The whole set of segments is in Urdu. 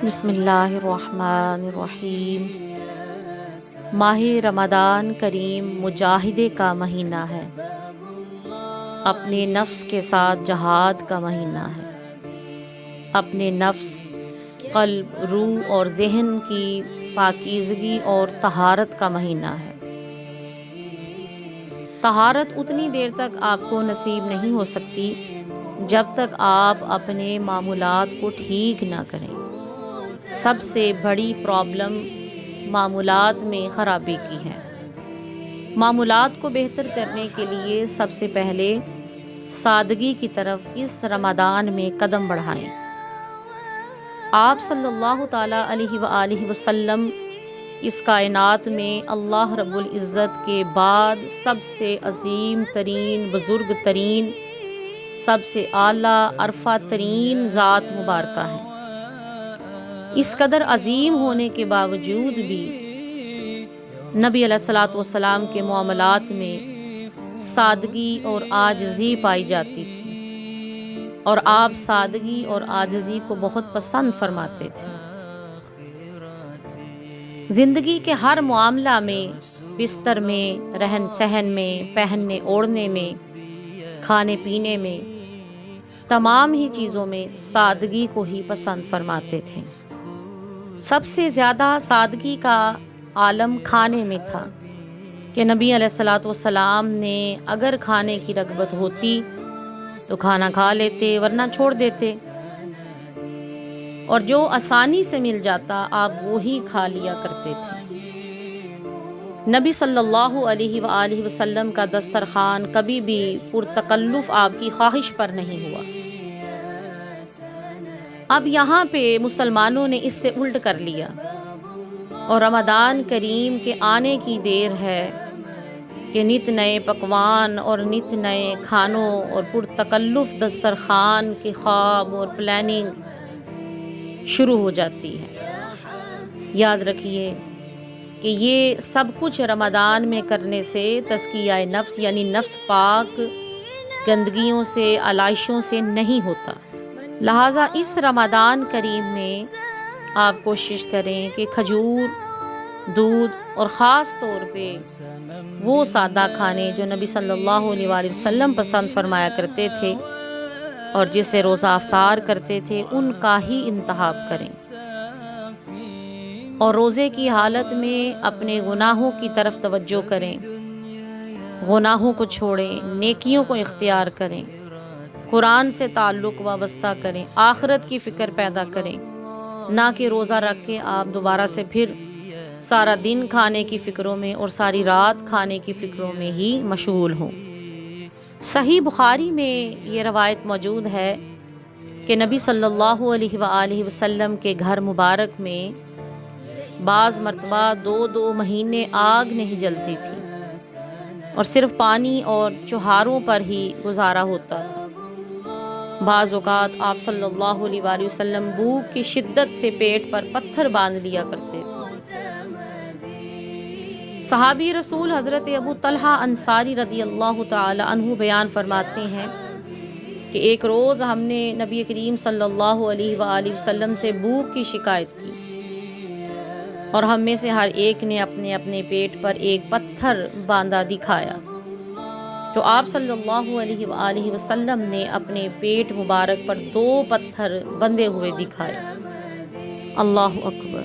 بسم اللہ الرحمن الرحیم۔ ماہ رمضان کریم مجاہدے کا مہینہ ہے، اپنے نفس کے ساتھ جہاد کا مہینہ ہے، اپنے نفس، قلب، روح اور ذہن کی پاکیزگی اور طہارت کا مہینہ ہے۔ طہارت اتنی دیر تک آپ کو نصیب نہیں ہو سکتی جب تک آپ اپنے معمولات کو ٹھیک نہ کریں۔ سب سے بڑی پرابلم معمولات میں خرابی کی ہے۔ معمولات کو بہتر کرنے کے لیے سب سے پہلے سادگی کی طرف اس رمضان میں قدم بڑھائیں۔ آپ صلی اللہ تعالیٰ علیہ وآلہ وسلم اس کائنات میں اللہ رب العزت کے بعد سب سے عظیم ترین، بزرگ ترین، سب سے اعلیٰ عرفہ ترین ذات مبارکہ ہیں۔ اس قدر عظیم ہونے کے باوجود بھی نبی علیہ الصلوۃ والسلام کے معاملات میں سادگی اور عاجزی پائی جاتی تھی، اور آپ سادگی اور عاجزی کو بہت پسند فرماتے تھے۔ زندگی کے ہر معاملہ میں، بستر میں، رہن سہن میں، پہننے اوڑھنے میں، کھانے پینے میں، تمام ہی چیزوں میں سادگی کو ہی پسند فرماتے تھے۔ سب سے زیادہ سادگی کا عالم کھانے میں تھا کہ نبی علیہ الصلوۃ والسلام نے اگر کھانے کی رغبت ہوتی تو کھانا کھا لیتے، ورنہ چھوڑ دیتے، اور جو آسانی سے مل جاتا آپ وہی کھا لیا کرتے تھے۔ نبی صلی اللہ علیہ وآلہ وسلم کا دسترخوان کبھی بھی پرتکلف آپ کی خواہش پر نہیں ہوا۔ اب یہاں پہ مسلمانوں نے اس سے الٹ کر لیا، اور رمضان کریم کے آنے کی دیر ہے کہ نت نئے پکوان اور نت نئے کھانوں اور پرتکلف دسترخوان کے خواب اور پلاننگ شروع ہو جاتی ہے۔ یاد رکھیے کہ یہ سب کچھ رمضان میں کرنے سے تزکیہ نفس یعنی نفس پاک گندگیوں سے، علائشوں سے نہیں ہوتا۔ لہٰذا اس رمضان کریم میں آپ کوشش کریں کہ کھجور، دودھ اور خاص طور پہ وہ سادہ کھانے جو نبی صلی اللہ علیہ وآلہ وسلم پسند فرمایا کرتے تھے اور جسے روزہ افطار کرتے تھے، ان کا ہی انتخاب کریں، اور روزے کی حالت میں اپنے گناہوں کی طرف توجہ کریں، گناہوں کو چھوڑیں، نیکیوں کو اختیار کریں، قرآن سے تعلق وابستہ کریں، آخرت کی فکر پیدا کریں، نہ کہ روزہ رکھ کے آپ دوبارہ سے پھر سارا دن کھانے کی فکروں میں اور ساری رات کھانے کی فکروں میں ہی مشغول ہوں۔ صحیح بخاری میں یہ روایت موجود ہے کہ نبی صلی اللہ علیہ وآلہ وسلم کے گھر مبارک میں بعض مرتبہ 2 مہینے آگ نہیں جلتی تھی، اور صرف پانی اور چوہاروں پر ہی گزارا ہوتا تھا۔ بعض اوقات آپ صلی اللہ علیہ وآلہ وسلم بھوک کی شدت سے پیٹ پر پتھر باندھ لیا کرتے تھے۔ صحابی رسول حضرت ابو طلحہ انصاری رضی اللہ تعالی عنہ بیان فرماتے ہیں کہ ایک روز ہم نے نبی کریم صلی اللہ علیہ وآلہ وسلم سے بھوک کی شکایت کی، اور ہم میں سے ہر ایک نے اپنے اپنے پیٹ پر ایک پتھر باندھا دکھایا، تو آپ صلی اللہ علیہ وآلہ وسلم نے اپنے پیٹ مبارک پر 2 پتھر بندھے ہوئے دکھائے۔ اللہ اکبر!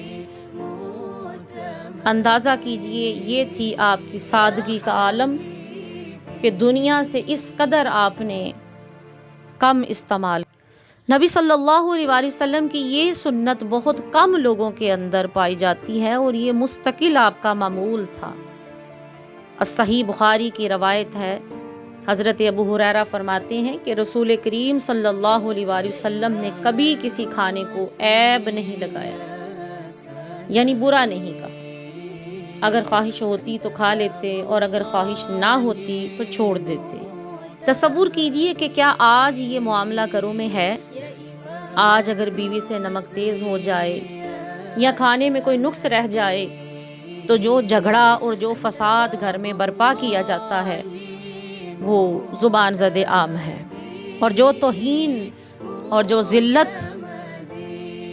اندازہ کیجئے یہ تھی آپ کی سادگی کا عالم کہ دنیا سے اس قدر آپ نے کم استعمال۔ نبی صلی اللہ علیہ وآلہ وسلم کی یہ سنت بہت کم لوگوں کے اندر پائی جاتی ہے، اور یہ مستقل آپ کا معمول تھا۔ صحیح بخاری کی روایت ہے، حضرت ابو ہریرہ فرماتے ہیں کہ رسول کریم صلی اللہ علیہ وآلہ وسلم نے کبھی کسی کھانے کو عیب نہیں لگایا، یعنی برا نہیں کہا۔ اگر خواہش ہوتی تو کھا لیتے، اور اگر خواہش نہ ہوتی تو چھوڑ دیتے۔ تصور کیجئے کہ کیا آج یہ معاملہ گھروں میں ہے؟ آج اگر بیوی سے نمک تیز ہو جائے یا کھانے میں کوئی نقص رہ جائے تو جو جھگڑا اور جو فساد گھر میں برپا کیا جاتا ہے وہ زبان زد عام ہے، اور جو توہین اور جو ذلت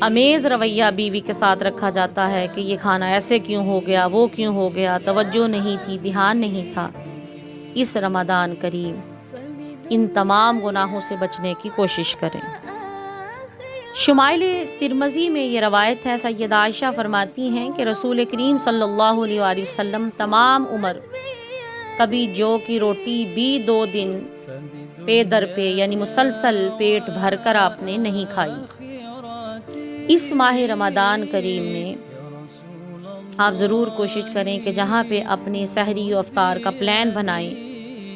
امیز رویہ بیوی کے ساتھ رکھا جاتا ہے کہ یہ کھانا ایسے کیوں ہو گیا، وہ کیوں ہو گیا، توجہ نہیں تھی، دھیان نہیں تھا۔ اس رمضان کریم ان تمام گناہوں سے بچنے کی کوشش کریں۔ شمائل ترمذی میں یہ روایت ہے، سیدہ عائشہ فرماتی ہیں کہ رسول کریم صلی اللہ علیہ وآلہ وسلم تمام عمر کبھی جو کی روٹی بھی 2 دن پے در پے یعنی مسلسل پیٹ بھر کر آپ نے نہیں کھائی۔ اس ماہ رمضان کریم میں آپ ضرور کوشش کریں کہ جہاں پہ اپنی سحری و افطار کا پلان بنائیں،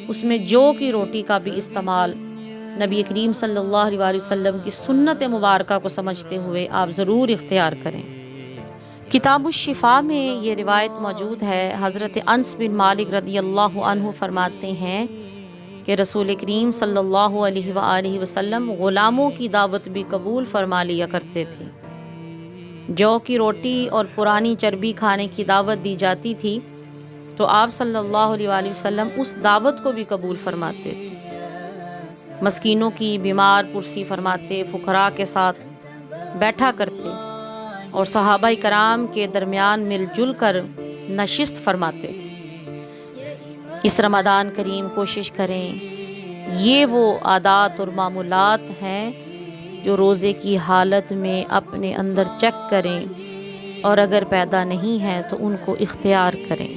اس میں جو کی روٹی کا بھی استعمال نبی کریم صلی اللہ علیہ وآلہ وسلم کی سنت مبارکہ کو سمجھتے ہوئے آپ ضرور اختیار کریں۔ کتاب الشفاء میں یہ روایت موجود ہے، حضرت انس بن مالک رضی اللہ عنہ فرماتے ہیں کہ رسول کریم صلی اللہ علیہ وآلہ وسلم غلاموں کی دعوت بھی قبول فرما لیا کرتے تھے۔ جو کی روٹی اور پرانی چربی کھانے کی دعوت دی جاتی تھی تو آپ صلی اللہ علیہ وآلہ وسلم اس دعوت کو بھی قبول فرماتے تھے۔ مسکینوں کی بیمار پرسی فرماتے، فقراء کے ساتھ بیٹھا کرتے اور صحابہ کرام کے درمیان مل جل کر نشست فرماتے تھے۔ اس رمضان کریم کوشش کریں، یہ وہ عادات اور معمولات ہیں جو روزے کی حالت میں اپنے اندر چیک کریں اور اگر پیدا نہیں ہیں تو ان کو اختیار کریں۔